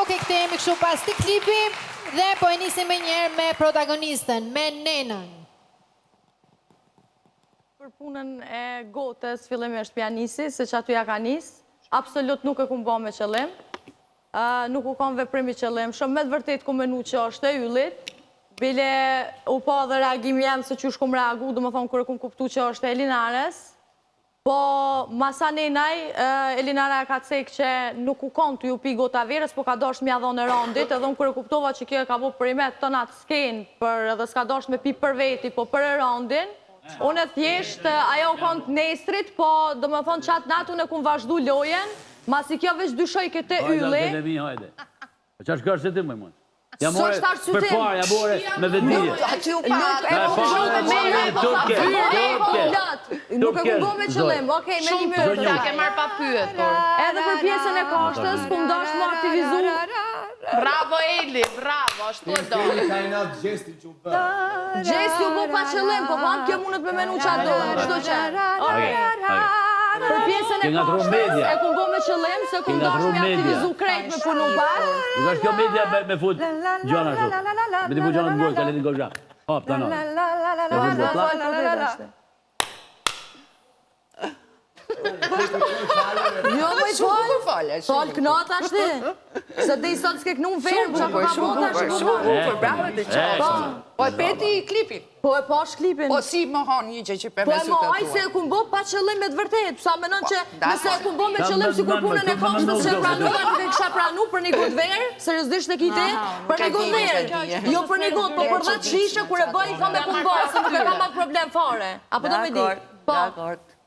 Oke, kthehemi kështu pas këtij klipi dhe po e nisim më njëherë me protagonistën, me Nenën. Për punën e gotës, fillimisht pianisi, se që aty ja ka nis, absolut nuk e kum bo me qëllim, nuk u kam veprim i qëllim, shumë me të vërtet ku menu që është e yllit, bile u po dhe reagim jam se që shkum reagu, du më thonë kërë kum kuptu që është e Elinares, po masa nenaj, Elinara ka cek që nuk u konë të ju pi gota verës, po ka dosh mja dhonë e rondit, edhe unë kërë kuptova që kjo e ka bu primet të natë skenë, edhe s'ka dosh me pi për veti, po për e rondin, unë e thjesht, ajo konë të nestrit, po do më thonë qatë natë unë e kumë vazhdu lojen, masi kjo veç dyshoj këte ylli. Hajde. Qa është kërë se ti më mund? Jam Së është arë për parë, jam ore me vedije. Aty u pa. Nuk e kumë bo me qëllim, okej, me një mërë. Shumë ke marrë pa pyet. Edhe për pjesën e kashtës, kumë dash më aktivizu. Bravo Eli, bravo, ashtu e do. Gjesti u bo pa qëllim, po famë kjo mundet me menu qa do, qdo që. Për pjesën e kashtës, e kumë bo me qëllim, se kumë dash me aktivizu krejt me punu parë. Nuk është kjo media me fut gjona shumë. Me ti fut gjona të ngoj, ka letin gojra. Hop, të anë. Jo, më fal knata shti. Se dhe i sot s'ke knu në verë, qa ka bota Shumë bravo të qashtë. Po e peti klipin. Po e pash klipin. Po si më hanë një gjë që për Po me e sytë më aj se e kumë bo pa qëllim me të vërtet. Sa menon që nëse e kumë bo me qëllim si kur punën e kashtës që pranua nuk e kësha pranu për një gotë verë, seriosisht e kite, për një gotë verë. Jo për një gotë, po për 10 shishe kur e bëj ka me kumë bo, se nuk e kam atë problem fare. Apo do me di?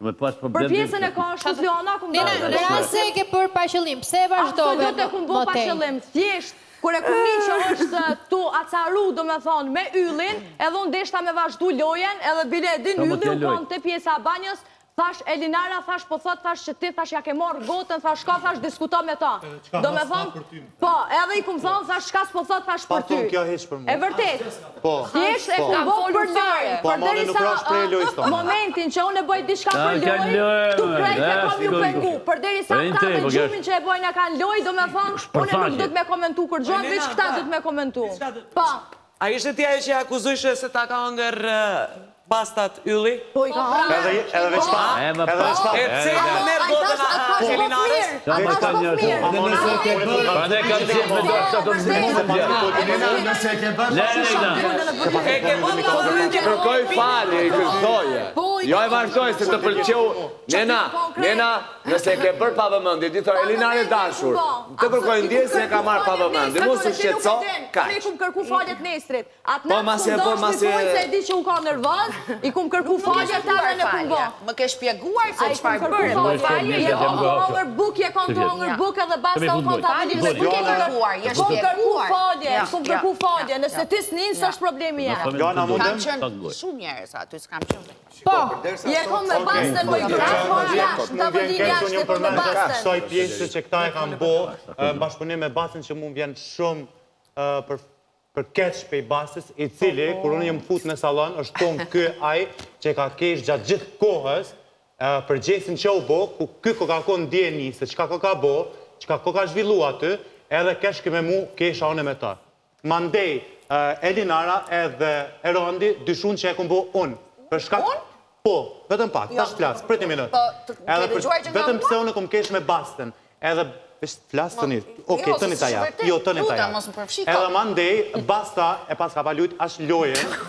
Për pjesën e kashtës, Leona, kumë do Nena, në rast se e ke për pa qëllim, pse vazhdove absolut e kumë bo pa qëllim, thjesht. Kure kumë një që është tu acaru, do me thonë, me yllin, edhe unë deshta me vazhdu lojen, edhe bile edin ylli u konë të pjesa banjës, thash Elinara, thash po thot, thash që ti, thash ja ke morë gotën, thash ka, thash diskuto me ta. Do me thonë, po, edhe i kumë thonë, thash shkas po thot, thash për ty. E vërtet, thjesht e kumë bo për dërë, për dëri sa momentin që unë e bëj diçka për loj, tu krejt e kom ju pengu, për dëri sa ta dhe gjumin që e bëjnë e kanë loj, do me thonë, unë nuk do të me komentu kur gjonë, veç këta do të me komentu. Po. A ishte tja që akuzujshë se ta ka ngër bastat ylli? Po i ka hangër. Edhe veç pa. Edhe veç pa. E pse ka merë gotën a Elinares? A ka shpo mirë. Pa ne kam qenë me do ashtë të Nëse e ke bërë E ke bërë Kërkoj fali, i kërkoje. Jo e vazhdoj se të pëlqeu. Nena, nëse e ke bërë pa vëmëndi, di thërë Elinare dashur, të kërkoj ndje se e ka marë pa vëmëndi, mos u shqetëso, kaq. Ne kumë kërku faljet nestrit. Atë në kumë doshtë të pojnë se e di që u ka nërvaz, i kumë kërku faljet të dhe në kumë bo. Më ke shpjeguar se qëfar kërku bërë, po falje Je jo. kom të hongër buk, je kom të hongër buk edhe basta u kontabilit. Falje nuk ke kërkuar, je shpjeguar. Kumë kërku falje, nëse ti s'nin, së është problemi jenë. Jona Kam mundem? qënë shumë njerës aty, s'kam qënë. Po, je kom me bastën më i kërë, po jashtë, të vëllin jashtë e kom me bastën. Kësoj pjesë që këta e kam bo, bashkëpunim me bastën që mund vjen shumë për keq pe i bastës, i cili, kur unë jem fut në salon, është tonë kë aj që ka kesh gjatë gjithë kohës, për gjesin që u bo, ku kë ko ka konë djeni, se qka ko ka bo, qka ko ka zhvillu aty, edhe kesh këme mu kesh aune me ta. Mandej, Elinara edhe Erondi dyshun që e kom bo unë. Unë? Po, vetëm pak, ta është flasë, priti minut. Vetëm pëse unë kom kesh me bastën, edhe flasë të njët, oke, të një ta ja, jo, të një ta ja. Edhe mandej, basta e pas ka palujt ashtë lojen,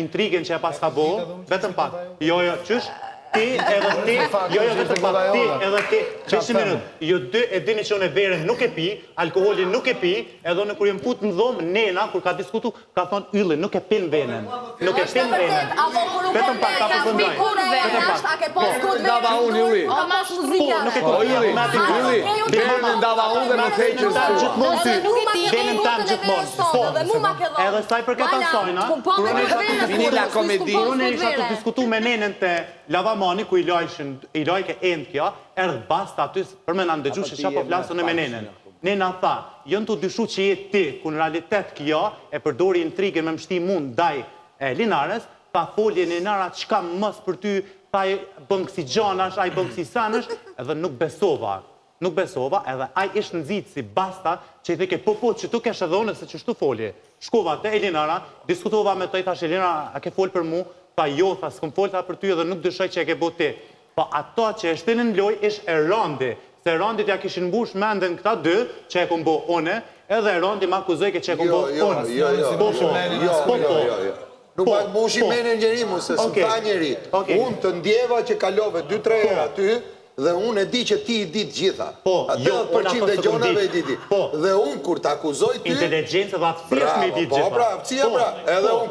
intrigën që e pas ka bo, vetëm pak, jo, qysh, ti edhe ti, jo, vetëm pak, ti edhe ti, qështë minut, jo dy e dini që unë e verën nuk e pi, alkoholin nuk e pi, edhe unë kur jem put në dhomë, nena, kur ka diskutu, ka thonë yllin, nuk e pin venen, nuk e pin venen. Vetëm pak, ta përfëndoj. Vetëm pak. Dava unë, Ylli. O, Ylli, Ylli, dava unë dhe më theqës. Venin tanë gjithmonë. Edhe saj përket ansojna, Vinila komedi. unë isha të diskutu me nenën të lavamani, ku i lojke endë kjo, erdhë basta aty, për me në ndëgju që qa po flasën e me nenën. Nena tha, jënë të dyshu që jetë ti, ku në realitet kjo, e përdori intrigën me mështi mund daj Linares, tha folje Linara qka mës për ty, tha i bëngë si gjanash, a i bëngë si sanësh, edhe nuk besova. nuk besova, edhe ai ishte nxitë si basta, që i theke, po, që tu kesh edhe unë, se që shtu folje. Shkova te Elinara, diskutova me të i thash, Elinara, a ke folë për mu? Tha, jo, tha, s'kom folë tha për ty edhe nuk dyshoj që e ke bo ti. Po ato që e shtinin loj ishte Erandi, se Erandit ja kishin mbush menden këta dy, që e kom bo une, edhe Erandi ma akuzojke që e kom bo une. Nuk pa mbushi menen njeri mu, se së ta njeri. Unë të ndjeva që kalove 2-3 herë aty, dhe unë e di që ti i ditë gjitha. Atë përqind e gjonave i diti. Dhe unë kur t'akuzoj ty... Inteligencë dhe aftësia me i ditë gjitha. Po, aftësia pra. Edhe unë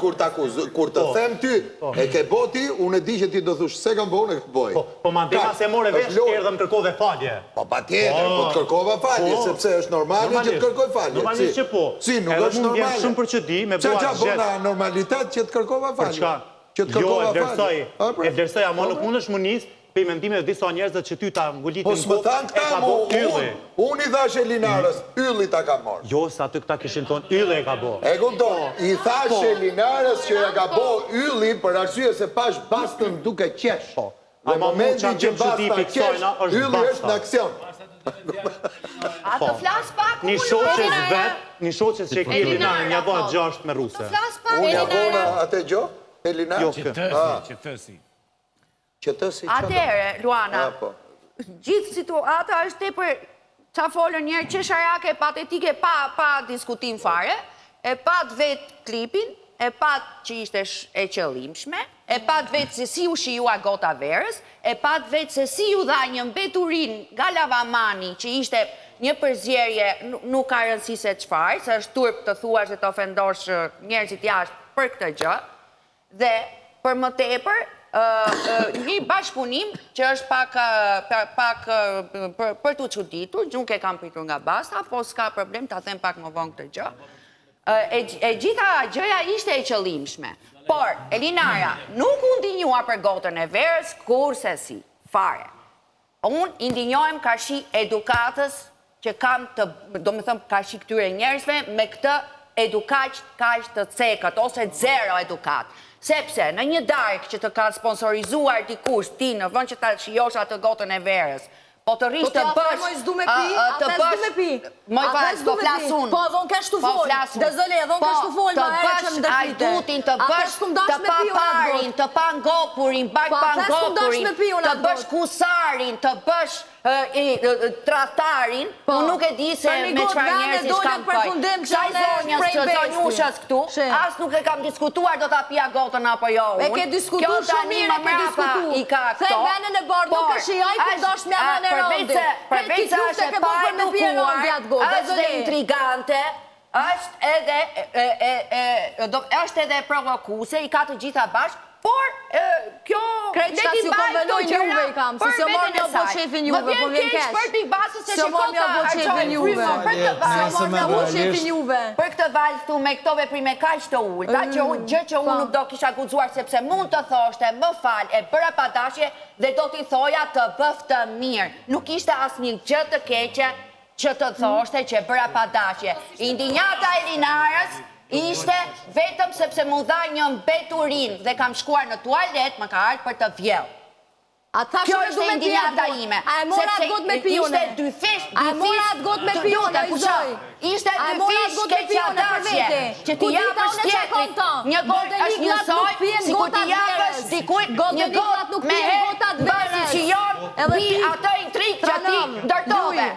kur të them ty, e ke boti, unë e di që ti do thush, se kam bo, unë e ke boj. Po, mandema se more vesh, erdhe më kërkove falje. Po, pa tjetër, po të kërkova falje, sepse është normali që të kërkoj falje. Normalisht që po. Si, nuk është normali. Shumë për që di, me bua gjetë. Qa bona normalitet që të kërkova falje. Që të kërkova falje. E vlerësoj, ama nuk mund është më njës, pe i mendime dhe disa njerëzë që ty ta ngullitin po s'më thanë këta mu, unë i thash Elinarës, ylli ta ka morë. Jo, sa ty këta kishin tonë, ylli e ka bo. E kupton, i thash Elinarës që ja ka bo ylli për arsye se pash bastën duke qesh. Dhe momentin që basta qesh, ylli është në aksion. A të flas pak, një shoqës vetë, një shoqës që ki Elinarë një bo 6 me ruse. Të flas pak, Unë ja bona atë gjo, Elinarë? Qëtësi. Atere, Luana, gjithë situata është te për qa folën njerë qesharake, patetike, pa diskutim fare, e pat vetë klipin, e pat që ishte e qëllimshme, e pat vetë se si u shijua gota verës, e pat vetë se si u dha një mbeturin nga lavamani që ishte një përzjerje, nuk ka rëndësi se qfarë, se është turp të thuash dhe të ofendosh njerëzit jashtë për këtë gjë, dhe për më tepër, një bashkëpunim që është pak për të çuditur, nuk e kam pritur nga basta, po s'ka problem, ta them pak më vonë këtë gjë. E gjitha gjëja ishte e qëllimshme. Por, Elinara, nuk u ndinjua për gotën e verës, kurse si, fare. Unë i ndinjohem ka shi edukatës që kam të, do me thëmë, ka shi këtyre njerëzve me këtë edukat kaq të cekët, ose zero edukat. Sepse në një darkë që të ka sponsorizuar dikush ti në vënd që ta shijosh atë gotën e verës, po të rish të bësh... Po s'du me pi, Moj vajzë, po flas unë. Po dhon ka shtu fol, dezole, dhon ka shtu fol, ma e që më dërpite. Ajdutin, të bësh të paparin, të pangopurin, pangopurin, të bësh kusarin, të bësh tratarin, unë nuk e di se me qfar njerëz i shkam pëj. Qaj zonjës që zonjushës këtu, as nuk e kam diskutuar do t'a pia gotën apo jo unë. E ke diskutu shumë mirë, e ke diskutu. The venën e bardë nuk është i ajë për dosh me anë e rëndit. Përveç se është pa edukuar, është dhe intrigante, është edhe provokuse, i ka të gjitha bashkë, por kjo letin bajtë të gjëra për vetën e saj. Më vjen keq për Big Basës se shikota harqojnë frymë për këtë valë këtu me këto veprime kaq të ulta, gjë që unë nuk do kisha guxuar sepse mund të thoshte më fal e bëra padashje dhe do t'i thoja të bëf të mirë. Nuk ishte asnjë gjë të keqe që të thoshte që bëra padashje. Indinjata e Elinarës ishte vetëm sepse mu dha një mbeturin dhe kam shkuar në tualet, më ka ardhur për të vjellë. Kjo është indinjata ime. A e mora atë gotë me pione? Ishte dy fish... A e mora atë gotë me pione, i zoj? Ishte dy fish keqadashje, që ti japësh tjetrit. Një gotë është njësoj, si ku ti japësh dikujt, një gotë me herë, basi që jonë, bi atë intrik që ti ndërtove.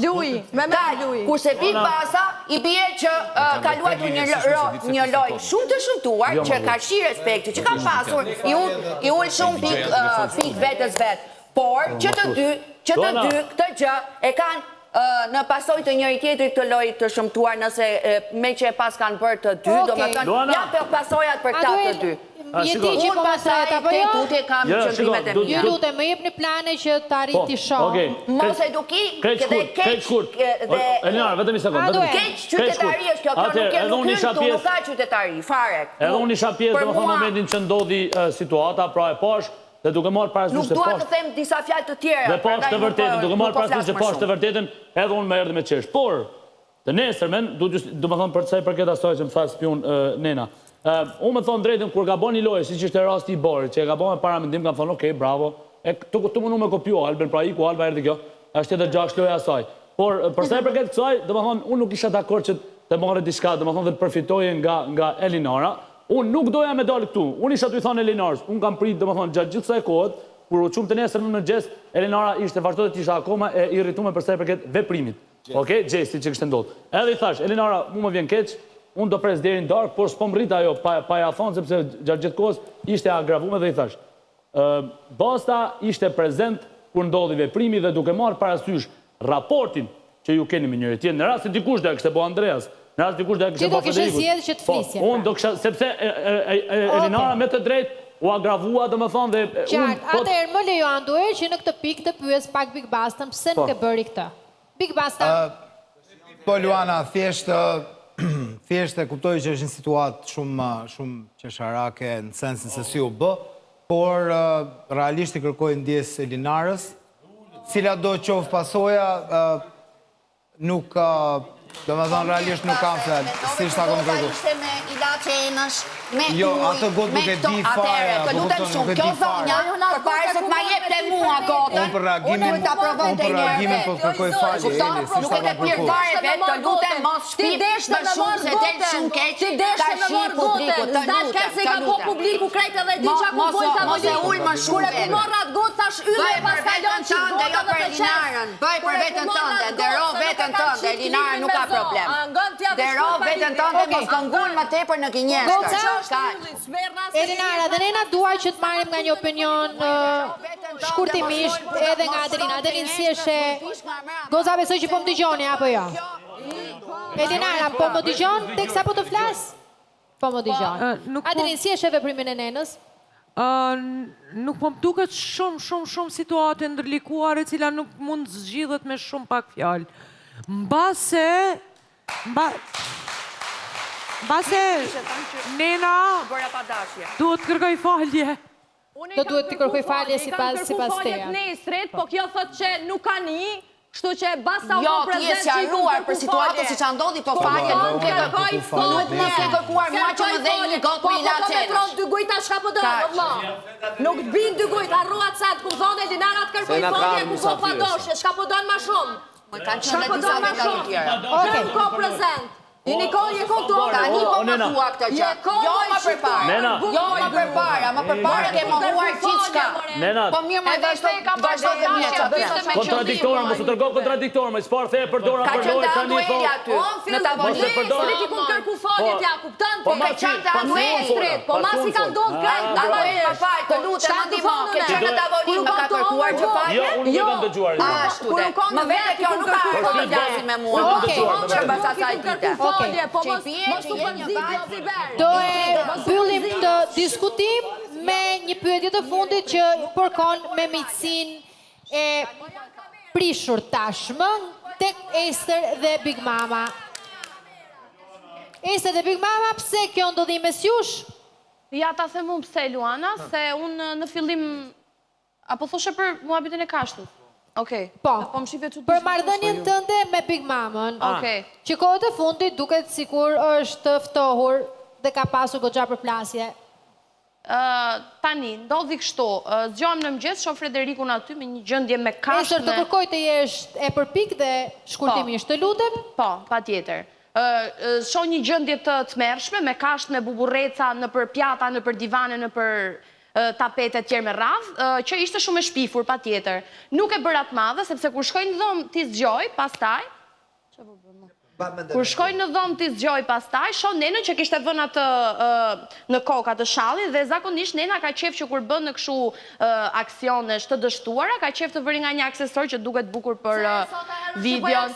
Luj, me luj. Kurse Big Basa i bie që ka luajtur një lojë shumë të shëmtuar, që ka shi respekti, që ka pasur, i ullë shumë pik vetës vetë. Por, që të dy, këtë gjë e kanë në pasoj të njëri tjetrit të lojë të shëmtuar, nëse me që e pas kanë bërë të dy, do më thënë, ja për pasojat për këta të dy. Unë pasaj të tutje kam qëndrimet e mija. Ju lute, më jep një plane që të arriti shohë. Mos eduki dhe keq Elinara, vetëm një sekundë. Keq qytetari është kjo, nuk ka qytetari, fare. Edhe unë isha pjesë dhe më thonë momentin që ndodhi situata, pra e pash, dhe duke marrë parasysh të pash... Nuk duha të them disa fjalë të tjera. Dhe pash të vërtetën, duke marrë parasysh që pash të vërtetën, edhe unë me erdhe me qesh. Por, të nesërmen, du më thonë për të saj për këtë asoj që më tha spion Nena. Unë me thonë drejtën, kur ka bo një lojë, si që ishte rasti i Borit, që e ka bo me paramendim, kam thonë, okej, bravo, tu më nu me kopio, Alben, pra i ku Alba erdi kjo, është edhe 6 loja asaj. Por, përsa e përket kësaj, dhe më thonë, unë nuk isha dakord që të marrë diçka, dhe më thonë dhe të përfitoje nga Elinara. Unë nuk doja me dalë këtu. Unë isha të i thonë Elinarës. Unë kam prit, dhe më thonë, gjatë gjithë saj kohët, kur u qumë të nesër në gjes, Elinara ishte vazhdo të isha akoma e irritume përsa e përket veprimit. Okej, gjesti që kështë ndodhë. Edhe i thash, Elinara, mu më vjen keq, unë do pres deri në darkë, por s'po mrit ajo, pa ja thonë, sepse gjatë gjithë kohës ishte agravume dhe i thash. Basta ishte prezent kur ndodhi veprimi dhe duke marrë parasysh raportin që ju keni me njëri tjetrin. Në rast se dikush do e kishte bëu Andreas, në rast se dikush do e kishte bëu Federiku. Ti do kishe zgjedhë që të flisje. Unë do kisha, sepse Elinara me të drejtë u agravua, domethënë dhe qartë, atëherë më lejo Anduer që në këtë pikë të pyes pak Big Bastën pse nuk e bëri këtë. Big Basta. Po Luana, thjesht e kuptoj që është një situatë shumë qesharake në sensin se si u bë, por realisht i kërkoj ndjes Elinarës, cila do qoftë pasoja, nuk, do me thonë realisht nuk kam fjallë, si shta kom kërku. Ishte me ilaçe enësh, me Jo, ujë, atë gotë nuk e di fare, Atëherë, apo të lutem kupton, shumë, nuk e kjo di fare. zonja, përpara se të ma jep te mua gotën, Unë për reagimin po të kërkoj falje, Eli, si nuk shta e ke kam pirë kërku. fare vetë, të lutem mos shpip më shumë se del shumë keq, ka shi publiku, të lutem. publiku krejt edhe di qa ku bojnë ka Mos e ull më shumë Kur e ku morrat gotë, thash ylle e pas kalon që tënde, jo për Elinarën. Bëj për veten tënde, ndero veten tënde, Elinara nuk ka problem. Ndero veten tënde, mos këngun më tepër në gënjeshtër. Elinara, dhe nena duaj që të marrim nga një opinion shkurtimisht edhe nga Adelina. Adelin, si eshe... Goza, besoj që po më dëgjoni, apo jo? Elinara, po më dëgjon, teksa po të flas? Po më dëgjon. Adelin, si eshe veprimin e nenës? Nuk po më duket shumë situate ndërlikuare cila nuk mund zgjidhet me shumë pak fjalë. Mbase nena duhet kërkoj falje. Do duhet të kërkoj falje si pas teja. Nesrit, po kjo thot që nuk ka një, kështu që basta u Jo, prezent ti je sqaruar për situatën si që ndodhi, po falje nuk e kërkuar. Nuk më ke kërkuar mua që më dhej një gotë me ilaçe. Po me tron dy gujta shka po do, vëlla. Nuk bin dy gujta, arruat sa të ku thonë Elinara të kërkoj falje, ku po pa doshje, shka po donë ma shumë. Kanë qenë dhe disa veta të tjera. Këm ko prezent. I Nikol, je ko këtu. Tani po më thua këtë gjë. Jo më përpara. Jo më përpara, më përpara ke mohuar gjithçka. Po mirë më vazhdo dhe mjeca. Kontradiktore, mos u tërgo kontradiktore, më çfarë the për dorën për lojë tani thonë. Në tavolinë, se ti ku kërku falje t'ja, kupton ti? Po ka qenë të Nuestrit, po mas i ka ndodhë krejt, të lutem më ndihmo, ke qenë në tavolinë më ka kërkuar gjë falje? Jo, unë nuk kam dëgjuar. Ashtu dhe, më vete kjo nuk ka kërkuar të flasin me mua. Që bas asaj dite. Po mos u përzidio si berë. Do e mbyllim këtë diskutim me një pyetje të fundit që përkon me miqësinë e prishur tashmë tek Ester dhe Big Mama. Ester dhe Big Mama, pse kjo ndodhi mes jush? Ja ta them unë pse, Luana, se unë në fillim apo thoshe për muhabitin e kashtut. Okej. Po, më shifje që për marrëdhënien tënde me Big Mamën, që kohët e fundit duket sikur është ftohur dhe ka pasur goxha përplasje. Tani, ndodhi kështu, zgjohem në mëngjes, shoh Frederikun aty me një gjendje me kashtme. Ester, të kërkoj të jesh e përpik dhe shkurtimisht, të lutem? Po, patjetër. Shoh një gjendje të tmerrshme me kashtme, me buburreca nëpër pjata, nëpër divane, nëpër tapetet tjerë me radhë, që ishte shumë e shpifur, pa tjetër. Nuk e bërat madhe, sepse kur shkoj në dhomë ti zgjoj, pastaj, kur shkoj në dhomë ti zgjoj, pastaj, shoh nenën që kishte vënë atë në kokë atë shalli, dhe zakonisht nena ka qef që kur bën në kështu aksione të dështuara, ka qef të vëri nga një aksesor që duket bukur për videon.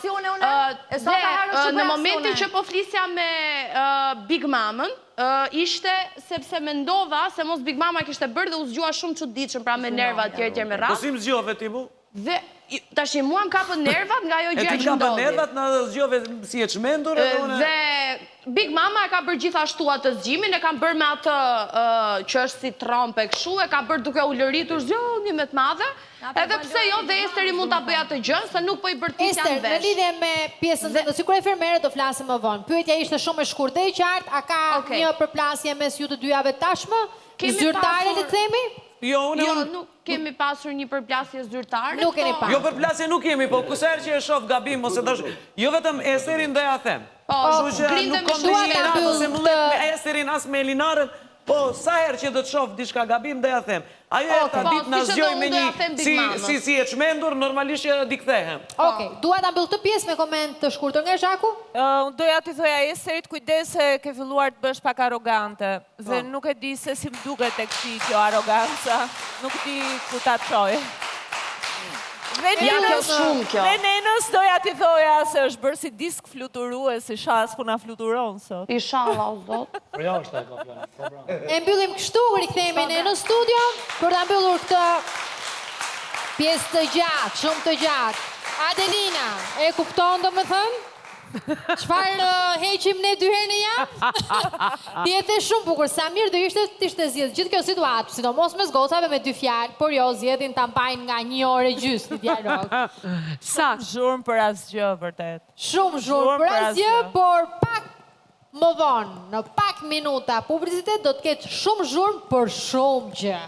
Dhe në momentin që po flisja me Big Mamën, ishte sepse mendova se mos Big Mama kishte bërë dhe u zgjua shumë çuditshëm, pra me nerva tjerë me radhë. Po si më zgjove ti mu? Dhe tash mua më kapën nervat nga ajo gjë që ndodhi. E ti kapën nervat, na zgjove si e çmendur edhe unë. Dhe Big Mama e ka bërë gjithashtu atë zgjimin, e ka bërë me atë që është si trompe kështu, e ka bërë duke u lëritur zgjoni me të madhe. Edhe pse jo, dhe Esteri mund ta bëj atë gjë, se nuk po i bërtisja në vesh. Ester, në lidhje me pjesën tënde, sikur e fermere do flasim më vonë. Pyetja ishte shumë e shkurtë dhe e qartë, a ka një përplasje mes ju të dyjave tashmë? Zyrtare le të themi? Jo, nuk kemi pasur një përplasje zyrtare. Nuk keni pa. Jo, përplasje nuk kemi, po kusher që e shoh gabim, ose dash, jo vetëm Eserin do ja them. Kështu që grindem nuk me kom shumë një ta natë, mbyll se më let me Eserin, as me Elinarën, po sa herë që do të shoh diçka gabim, do ja them. Ajo e ta ditë na si që zgjoj do me unë do ja them Big Mama. si e çmendur, normalisht që di kthehem. Okej, dua ta mbyll këtë pjesë me koment të shkurtër nga Zhaku. Unë doja t'i thoja Eserit, kujdes se ke filluar të bësh pak arrogante. Dhe nuk e di se si më duket tek ti kjo arroganca. Nuk di ku ta çoj. Ja kjo shumë kjo. Dhe nenës doja t'i thoja se është bërë si disk fluturues, si shas ku na fluturon sot. Inshallah, o zot. Për jashtë e ka fjalën. E mbyllim kështu, rikthehemi në studio për ta mbyllur këtë pjesë të gjatë, shumë të gjatë. Adelina, e kupton domethënë? Çfarë heqim ne dy herë në javë? Ti e the shumë bukur. Samir do ishte zgjedh gjithë kjo situatë, sidomos mes gocave me dy fjalë, por jo zgjedhin ta mbajnë nga 1 orë gjysmë dialog. Shumë zhurmë për asgjë, vërtet. Shumë zhurmë për asgjë, por pak më vonë, në pak minuta publicitet do të ketë shumë zhurmë për shumë gjë.